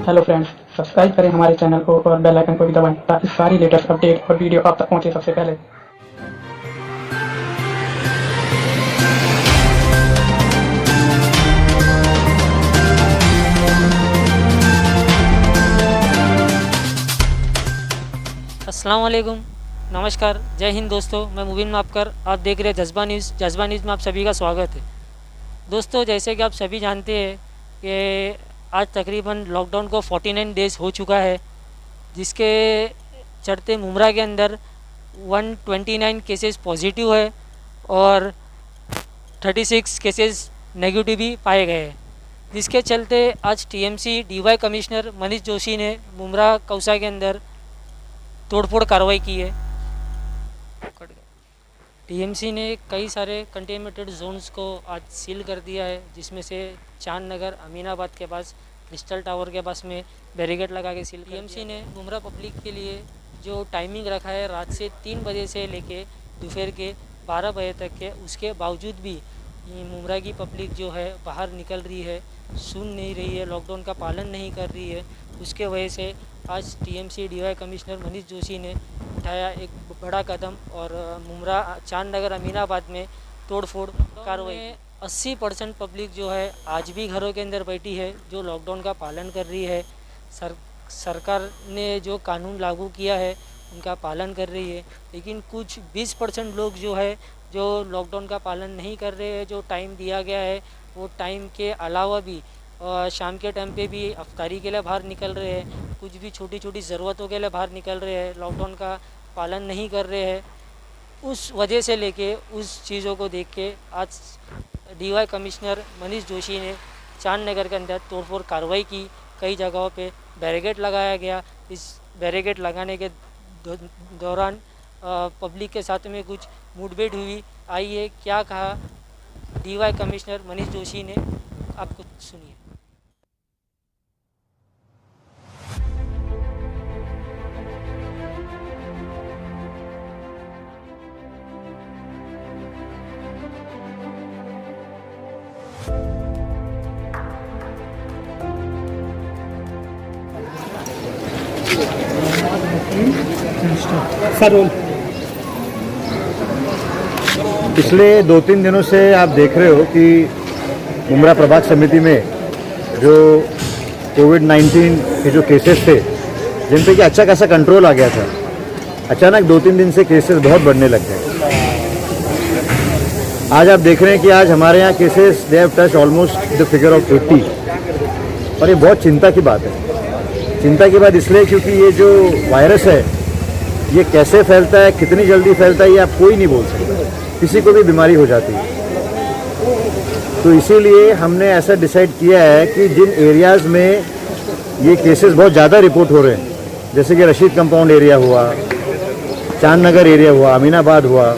Hello friends, subscribe करें हमारे channel को और बेल आइकन को भी दबाएं ताकि सारी लेटेस्ट अपडेट और वीडियो आप तक पहुंचे सबसे पहले। अस्सलाम वालेकुम, नमस्कार, जय हिंद दोस्तों। मैं मुबीन मापकर, आप देख रहे हैं जज्बा न्यूज़। जज्बा न्यूज़ में आप सभी का स्वागत है। दोस्तों, जैसे कि आप सभी जानते हैं कि आज तकरीबन लॉकडाउन को 49 डेज़ हो चुका है, जिसके चलते मुमरा के अंदर 129 केसेस पॉजिटिव है और 36 केसेस नेगेटिव भी पाए गए हैं, जिसके चलते आज TMC DY commissioner Manish Joshi ने मुमरा कौसा के अंदर तोड़फोड़ कार्रवाई की है। टीएमसी ने कई सारे कंटेनमेंटेड जोन्स को आज सील कर दिया है, जिसमें से चांद नगर अमीनाबाद के पास क्रिस्टल टावर के पास में बैरिकेड लगा के सील। टीएमसी ने मुमरा पब्लिक के लिए जो टाइमिंग रखा है रात से 3 बजे से लेके दोपहर के 12 बजे तक के, उसके बावजूद भी मुमरा की पब्लिक जो है बाहर निकल रही है, सुन नहीं रही है, लॉकडाउन का पालन नहीं कर रही है। उसके वजह से आज TMC DY commissioner Manish Joshi ने उठाया एक बड़ा कदम और मुमरा चांद नगर अमीनाबाद में तोड़फोड़ कार्रवाई। 80% पब्लिक जो है आज भी घरों के अंदर बैठी है, जो लॉकडाउन का पालन कर रही है। सरकार ने जो कानून लागू किया है उनका पालन कर रही है, लेकिन कुछ 20% लोग जो है जो लॉकडाउन का पालन नहीं कर रहे हैं। जो टाइम दिया गया है वो टाइम के अलावा भी शाम के टाइम पे भी अफ्तारी के लिए बाहर निकल रहे हैं, कुछ भी छोटी छोटी ज़रूरतों के लिए बाहर निकल रहे हैं, लॉकडाउन का पालन नहीं कर रहे हैं। उस वजह से लेके उस चीज़ों को देख के आज डीवाई कमिश्नर मनीष जोशी ने चांद नगर के अंदर तोड़फोड़ कार्रवाई की। कई जगहों पे बैरिकेड लगाया गया। इस बैरिकेड लगाने के दौरान पब्लिक के साथ में कुछ मुठभेड़ हुई। आइए क्या कहा डीवाई कमिश्नर मनीष जोशी ने, आप कुछ सुनिए। पिछले 2-3 दिनों से आप देख रहे हो कि मुमरा प्रभाग समिति में जो कोविड-19 के जो केसेस थे, जिन पे कि अच्छा खासा कंट्रोल आ गया था, अचानक 2-3 दिन से केसेस बहुत बढ़ने लग गए। आज आप देख रहे हैं कि आज हमारे यहाँ cases they have touch almost the figure of 80, और ये बहुत चिंता की बात है। चिंता की बात इसलिए क्योंकि ये जो वायरस है ये कैसे फैलता है, कितनी जल्दी फैलता है, ये आप कोई नहीं बोल सकते। किसी को भी बीमारी हो जाती है। तो इसीलिए हमने ऐसा डिसाइड किया है कि जिन एरियाज़ में ये केसेस बहुत ज़्यादा रिपोर्ट हो रहे हैं, जैसे कि रशीद कंपाउंड एरिया हुआ, चांद नगर एरिया हुआ, अमीनाबाद हुआ,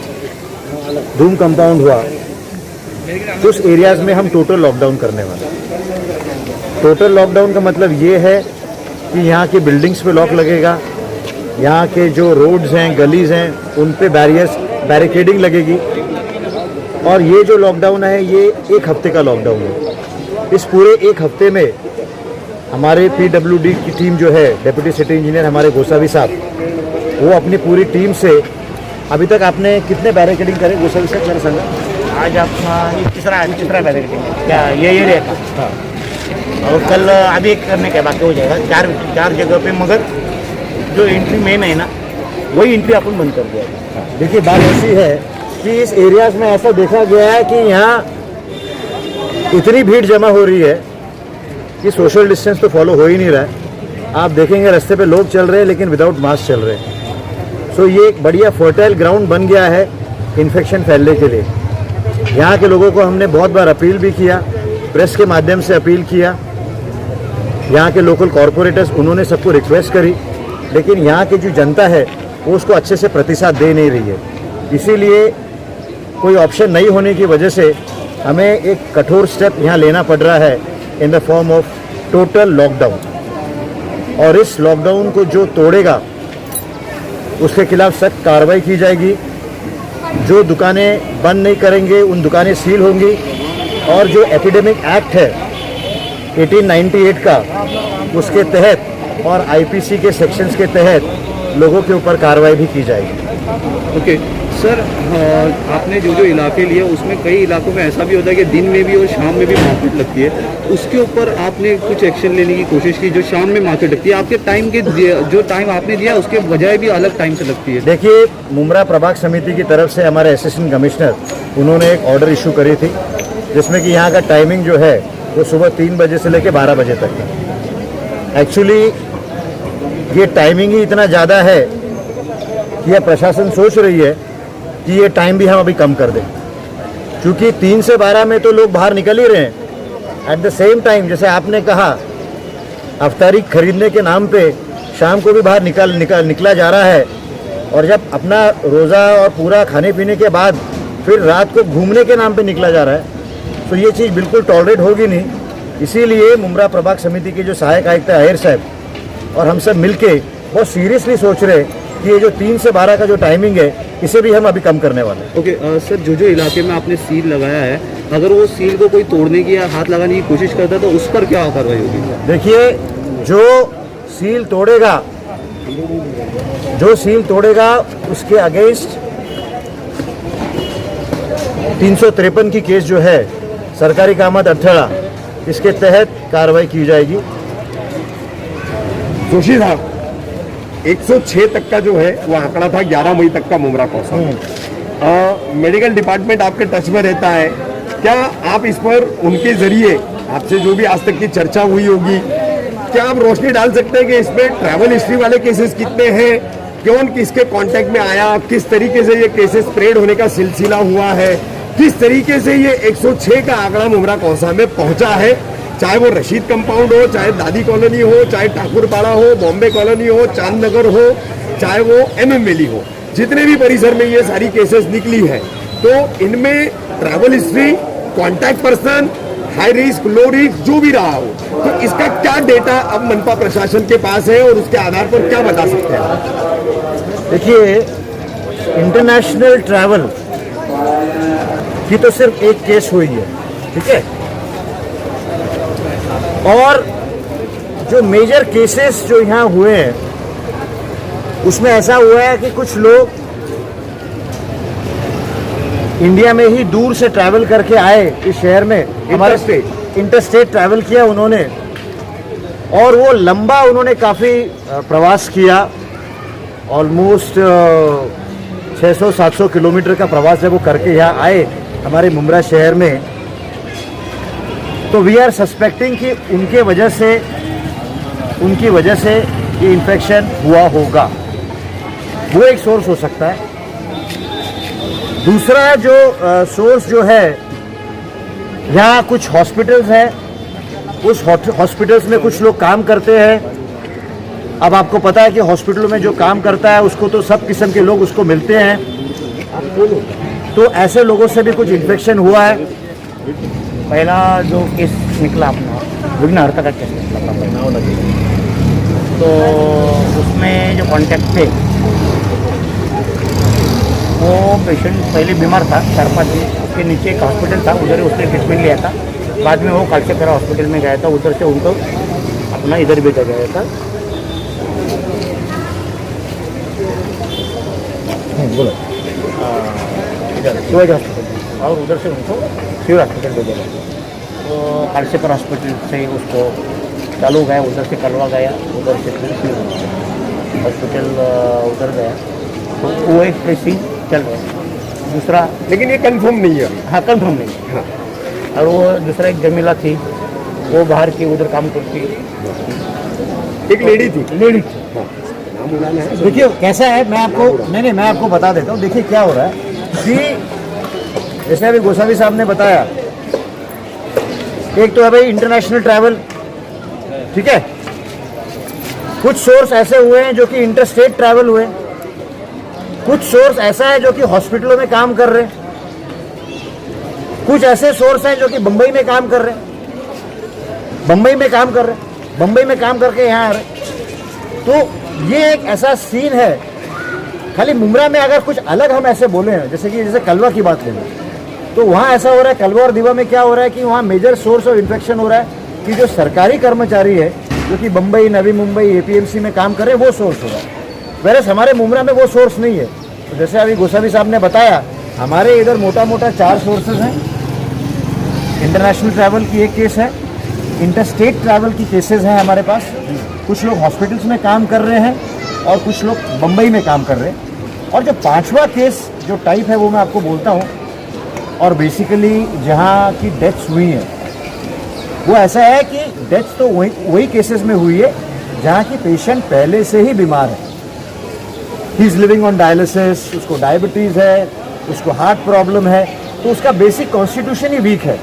धूम कंपाउंड हुआ, तो उस एरियाज़ में हम टोटल लॉकडाउन करने वाले हैं। टोटल लॉकडाउन का मतलब ये है कि यहाँ की बिल्डिंग्स पे लॉक लगेगा, यहाँ के जो रोड्स हैं, गलीज हैं, उन पे बैरिकेडिंग लगेगी। और ये जो लॉकडाउन है ये 1 हफ्ते का लॉकडाउन है। इस पूरे 1 हफ्ते में हमारे पीडब्ल्यूडी की टीम जो है, डेप्यूटी सिटी इंजीनियर हमारे गोसावी साहब, वो अपनी पूरी टीम से अभी तक आपने कितने बैरिकेडिंग करे गोसावी साहब, मेरा संग? आज आप तीसरा बैरिकेडिंग क्या ये रहेगा? हाँ, और कल अभी करने के बाकी हो जाएगा 4 जगह पे, मगर जो एंट्री मेन है ना वही एंट्री अपन बंद कर दिया। देखिए, बात ऐसी है कि इस एरियाज़ में ऐसा देखा गया है कि यहाँ इतनी भीड़ जमा हो रही है कि सोशल डिस्टेंस तो फॉलो हो ही नहीं रहा है। आप देखेंगे रास्ते पे लोग चल रहे हैं लेकिन विदाउट मास्क चल रहे हैं। सो ये एक बढ़िया फर्टाइल ग्राउंड बन गया है इन्फेक्शन फैलने के लिए। यहाँ के लोगों को हमने बहुत बार अपील भी किया, प्रेस के माध्यम से अपील किया, यहाँ के लोकल कॉरपोरेटर्स उन्होंने सबको रिक्वेस्ट करी, लेकिन यहाँ की जो जनता है वो उसको अच्छे से प्रतिसाद दे नहीं रही है। इसीलिए कोई ऑप्शन नहीं होने की वजह से हमें एक कठोर स्टेप यहाँ लेना पड़ रहा है in the form of total lockdown. और इस लॉकडाउन को जो तोड़ेगा उसके खिलाफ सख्त कार्रवाई की जाएगी। जो दुकानें बंद नहीं करेंगे उन दुकानें सील होंगी, और जो एपिडेमिक एक्ट है 1898 का, उसके तहत और आईपीसी के सेक्शंस के तहत लोगों के ऊपर कार्रवाई भी की जाएगी। ओके सर, आपने जो जो इलाके लिए उसमें कई इलाकों में ऐसा भी होता है कि दिन में भी और शाम में भी मार्केट लगती है, उसके ऊपर आपने कुछ एक्शन लेने की कोशिश की? जो शाम में मार्केट लगती है आपके टाइम के जो टाइम आपने दिया उसके बजाय भी अलग टाइम से लगती है। देखिए, मुमरा प्रभाग समिति की तरफ से हमारे असिस्टेंट कमिश्नर उन्होंने एक ऑर्डर इशू करी थी जिसमें कि यहाँ का टाइमिंग जो है वो सुबह 3 बजे से लेकर 12 बजे तक है। एक्चुअली ये टाइमिंग ही इतना ज़्यादा है कि यह प्रशासन सोच रही है कि ये टाइम भी हम अभी कम कर दें, क्योंकि 3 से 12 में तो लोग बाहर निकल ही रहे हैं। एट द सेम टाइम, जैसे आपने कहा, अफ्तारी खरीदने के नाम पे शाम को भी बाहर निकला जा रहा है, और जब अपना रोज़ा और पूरा खाने पीने के बाद फिर रात को घूमने के नाम पे निकला जा रहा है, तो ये चीज़ बिल्कुल टॉलरेट होगी नहीं। इसीलिए मुमरा प्रभाग समिति के जो सहायक आयुक्त अहिर साहब और हम सब मिलके बहुत सीरियसली सोच रहे हैं कि ये जो 3 से 12 का जो टाइमिंग है इसे भी हम अभी कम करने वाले हैं। ओके सर, जो जो इलाके में आपने सील लगाया है, अगर वो सील को कोई तोड़ने की या हाथ लगाने की कोशिश करता है तो उस पर क्या कार्रवाई होगी? देखिए, जो सील तोड़ेगा उसके अगेंस्ट 353 की केस जो है सरकारी कामत अठड़ा, इसके तहत कार्रवाई की जाएगी। जोशी साहब, 106 तक का जो है वो आंकड़ा था 11 मई तक का मुमरा कौसा। मेडिकल डिपार्टमेंट आपके टच में रहता है, क्या आप इस पर उनके जरिए आपसे जो भी आज तक की चर्चा हुई होगी, क्या आप रोशनी डाल सकते हैं कि इसमें ट्रैवल हिस्ट्री वाले केसेस कितने हैं, कौन किसके कांटेक्ट में आया, किस तरीके से ये केसेस स्प्रेड होने का सिलसिला हुआ है, किस तरीके से ये 106 का आंकड़ा मुमरा कौसा में पहुंचा है, चाहे वो रशीद कंपाउंड हो, चाहे दादी कॉलोनी हो, चाहे ठाकुरपाड़ा हो, बॉम्बे कॉलोनी हो, चांदनगर हो, चाहे वो एमएम वैली हो, जितने भी परिसर में ये सारी केसेस निकली है, तो इनमें travel history, contact person, high risk, low risk जो भी रहा हो, तो इसका क्या डेटा अब मनपा प्रशासन के पास है और उसके आधार पर क्या बता सकते हैं? देखिए, इंटरनेशनल ट्रैवल की तो सिर्फ एक केस हुई है, ठीक है, और जो मेजर केसेस जो यहाँ हुए हैं उसमें ऐसा हुआ है कि कुछ लोग इंडिया में ही दूर से ट्रैवल करके आए इस शहर में, हमारे इंटरस्टेट ट्रैवल किया उन्होंने, और वो लंबा उन्होंने काफ़ी प्रवास किया, ऑलमोस्ट 600-700 किलोमीटर का प्रवास जब वो करके यहाँ आए हमारे मुमरा शहर में, तो वी आर सस्पेक्टिंग कि उनकी वजह से ये इन्फेक्शन हुआ होगा, वो एक सोर्स हो सकता है। दूसरा जो सोर्स जो है, यहाँ कुछ हॉस्पिटल्स हैं, उस हॉस्पिटल्स में कुछ लोग काम करते हैं। अब आपको पता है कि हॉस्पिटलों में जो काम करता है उसको तो सब किस्म के लोग उसको मिलते हैं, तो ऐसे लोगों से भी कुछ इन्फेक्शन हुआ है। पहला जो केस निकला अपना विघ्न हर्ता का केस निकला पहला, तो उसमें जो कॉन्टैक्ट थे वो पेशेंट पहले बीमार था 4-5 दिन, उसके नीचे एक हॉस्पिटल था, उधर उसने ट्रीटमेंट लिया था, बाद में वो कालचेकरा हॉस्पिटल में गया था, उधर से उनको अपना इधर भेजा गया था। बोलो, इधर शिवाजी हॉस्पिटल, और उधर से उनको सिविल हॉस्पिटल भेजा गया। तो कालचेकर हॉस्पिटल से उसको चालू गया, उधर से करवा गया, उधर से फिर सिविल हॉस्पिटल उधर गया, तो वो एक ट्रेसिंग चल रहा है। दूसरा, लेकिन ये कंफर्म नहीं है। हाँ, कंफर्म नहीं। हाँ, और वो दूसरा एक जमीला थी, वो बाहर की उधर काम करती, एक लेडी थी। देखिए कैसा है, मैं आपको बता देता हूँ। देखिए क्या हो रहा है कि जैसे अभी गोसावी साहब ने बताया, एक तो है भाई इंटरनेशनल ट्रैवल, ठीक है, कुछ सोर्स ऐसे हुए हैं जो कि इंटरस्टेट ट्रैवल हुए, कुछ सोर्स ऐसा है जो कि हॉस्पिटलों में काम कर रहे हैं, कुछ ऐसे सोर्स हैं जो कि बम्बई में काम कर रहे हैं, बम्बई में काम करके यहाँ आ रहे। तो ये एक ऐसा सीन है। खाली मुमरा में अगर कुछ अलग हम ऐसे बोले हैं, जैसे कलवा की बात लें, तो वहाँ ऐसा हो रहा है, कलवा और दीवा में क्या हो रहा है कि वहाँ मेजर सोर्स ऑफ इन्फेक्शन हो रहा है कि जो सरकारी कर्मचारी है जो कि बम्बई, नवी मुंबई, एपीएमसी में काम करे वो सोर्स होगा, वैसे हमारे मुमरा में वो सोर्स नहीं है। तो जैसे अभी गोसावी साहब ने बताया, हमारे इधर मोटा मोटा 4 सोर्सेज हैं। इंटरनेशनल ट्रैवल की एक केस है, इंटरस्टेट ट्रैवल की केसेस हैं हमारे पास। कुछ लोग हॉस्पिटल्स में काम कर रहे हैं और कुछ लोग बम्बई में काम कर रहे हैं। और जो 5वां केस जो टाइप है वो मैं आपको बोलता हूँ, और बेसिकली जहाँ की डेथ्स हुई हैं वो ऐसा है कि डेथ्स तो वही केसेस में हुई है जहाँ की पेशेंट पहले से ही बीमार है, he is living on dialysis, उसको डायबिटीज़ है, उसको हार्ट प्रॉब्लम है, तो उसका बेसिक कॉन्स्टिट्यूशन ही वीक है।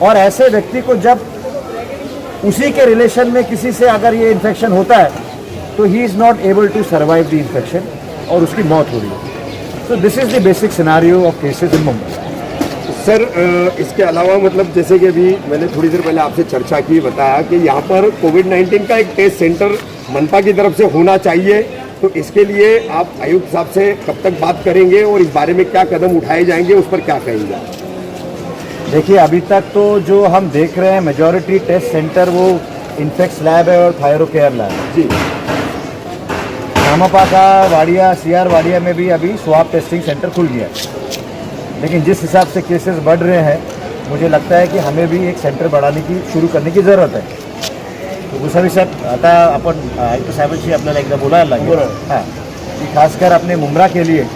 और ऐसे व्यक्ति को जब उसी के रिलेशन में किसी से अगर ये इन्फेक्शन होता है तो he is not able to survive the infection और उसकी मौत हो रही है। So this is the basic scenario of cases in Mumbai. Sir इसके अलावा मतलब जैसे कि अभी मैंने थोड़ी देर पहले आपसे चर्चा की, बताया कि यहाँ पर कोविड-19 का एक टेस्ट सेंटर मनपा की तरफ से होना चाहिए, तो इसके लिए आप आयुक्त साहब से कब तक बात करेंगे और इस बारे में क्या कदम उठाए जाएंगे, उस पर क्या कहेंगे? देखिए, अभी तक तो जो हम देख रहे हैं मेजॉरिटी टेस्ट सेंटर वो इन्फेक्स लैब है और थायरोकेयर लैब है जी। नामापा का वाडिया, CR वाडिया में भी अभी स्वाब टेस्टिंग सेंटर खुल गया है। लेकिन जिस हिसाब से केसेस बढ़ रहे हैं, मुझे लगता है कि हमें भी एक सेंटर बढ़ाने की शुरू करने की ज़रूरत है। तो गोसावी साहेब, आता आपण आयुक्त साहेबांशी आपल्याला एकदा बोलायला लागेल हां, की खासकर अपने मुमरा के लिए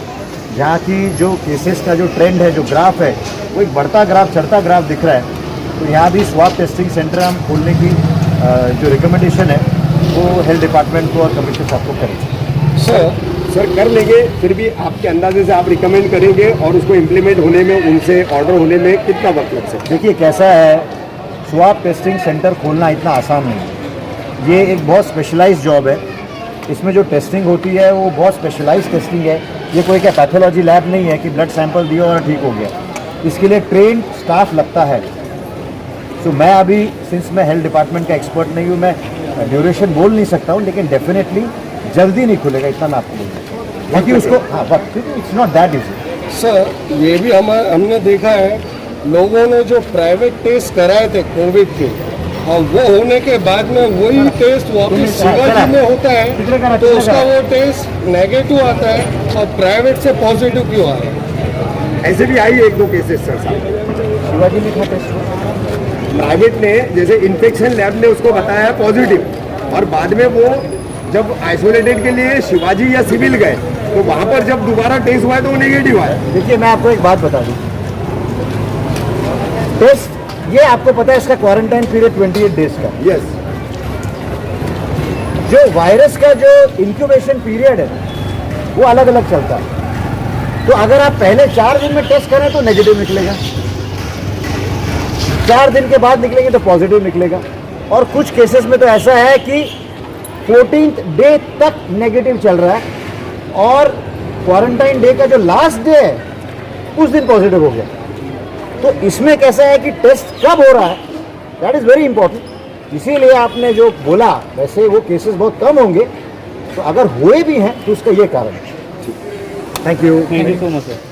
जहाँ की जो केसेस का जो ट्रेंड है, जो ग्राफ है, वो एक बढ़ता ग्राफ, चढ़ता ग्राफ दिख रहा है। तो यहाँ भी स्वाब टेस्टिंग सेंटर हम खोलने की जो रिकमेंडेशन है वो हेल्थ डिपार्टमेंट को और कमिश्नर साहब को करेंगे। सर कर लेंगे, फिर भी आपके अंदाजे से आप रिकमेंड करेंगे और उसको इम्प्लीमेंट होने में, उनसे ऑर्डर होने में कितना वक्त लग सकता है? देखिए कैसा है, स्वाब टेस्टिंग सेंटर खोलना इतना आसान नहीं है। ये एक बहुत स्पेशलाइज्ड जॉब है। इसमें जो टेस्टिंग होती है वो बहुत स्पेशलाइज्ड टेस्टिंग है। ये कोई क्या पैथोलॉजी लैब नहीं है कि ब्लड सैंपल दिया और ठीक हो गया। इसके लिए ट्रेन स्टाफ लगता है। तो मैं अभी, सिंस मैं हेल्थ डिपार्टमेंट का एक्सपर्ट नहीं हूँ, मैं ड्यूरेशन बोल नहीं सकता हूँ, लेकिन डेफिनेटली जल्दी नहीं खुलेगा, इतना मैं आपको बोलूँगा। बाकी उसको वक्त, it's not that easy. Sir ये भी हमने देखा है, लोगों ने जो प्राइवेट टेस्ट कराए थे कोविड के, और वो होने के बाद में वही टेस्ट वापस शिवाजी में होता है तो उसका वो टेस्ट नेगेटिव आता है और प्राइवेट से पॉजिटिव क्यों आ रहा है? ऐसे भी आई 1-2 केसेस सर साहब, शिवाजी में था टेस्ट, प्राइवेट ने जैसे इन्फेक्शन लैब ने उसको बताया पॉजिटिव, और बाद में वो जब आइसोलेटेड के लिए शिवाजी या सिविल गए तो वहां पर जब दोबारा टेस्ट हुआ तो वो नेगेटिव आया। देखिए मैं आपको एक बात बता दूं, टेस्ट ये आपको पता है इसका क्वारंटाइन पीरियड 28 डेज का। यस। जो वायरस का जो इंक्यूबेशन पीरियड है वो अलग अलग चलता है। तो अगर आप पहले 4 दिन में टेस्ट करें तो नेगेटिव निकलेगा, 4 दिन के बाद निकलेंगे तो पॉजिटिव निकलेगा, और कुछ केसेस में तो ऐसा है कि 14th डे तक नेगेटिव चल रहा है और क्वारंटाइन डे का जो लास्ट डे है उस दिन पॉजिटिव हो गया। तो इसमें कैसा है कि टेस्ट कब हो रहा है, दैट इज़ वेरी इंपॉर्टेंट। इसीलिए आपने जो बोला, वैसे वो केसेस बहुत कम होंगे, तो अगर हुए भी हैं तो उसका ये कारण है। Thank you so much sir.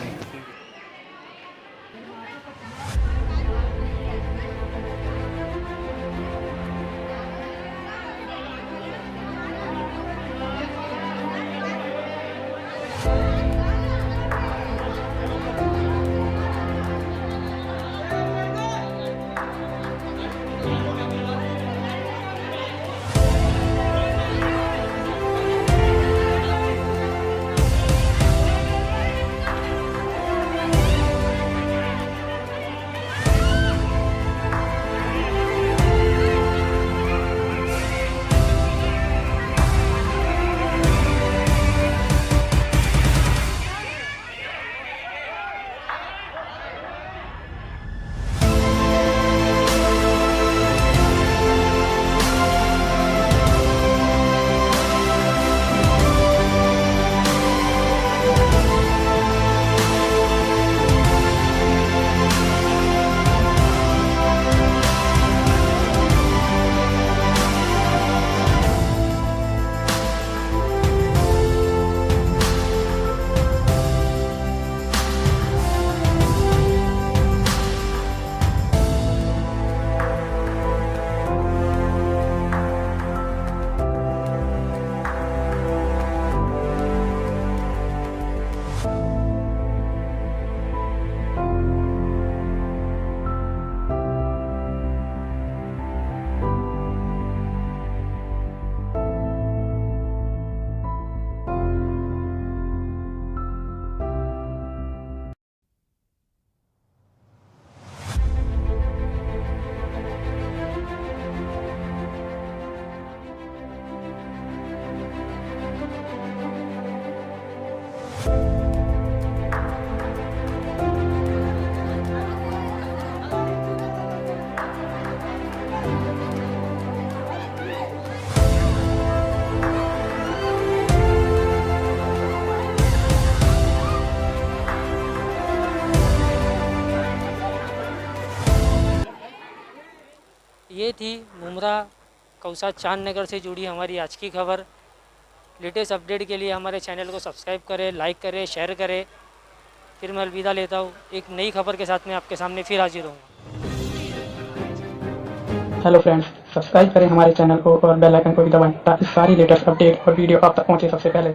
ये थी मुमरा कौसा चांद नगर से जुड़ी हमारी आज की खबर। लेटेस्ट अपडेट के लिए हमारे चैनल को सब्सक्राइब करें, लाइक करें, शेयर करें। फिर मैं अलविदा लेता हूँ। एक नई खबर के साथ मैं आपके सामने फिर हाजिर हूँ। हेलो फ्रेंड्स, सब्सक्राइब करें हमारे चैनल को और बेल आइकन को भी दबाएं ताकि सारी लेटेस्ट अपडेट और वीडियो आप तक पहुंचे सबसे पहले।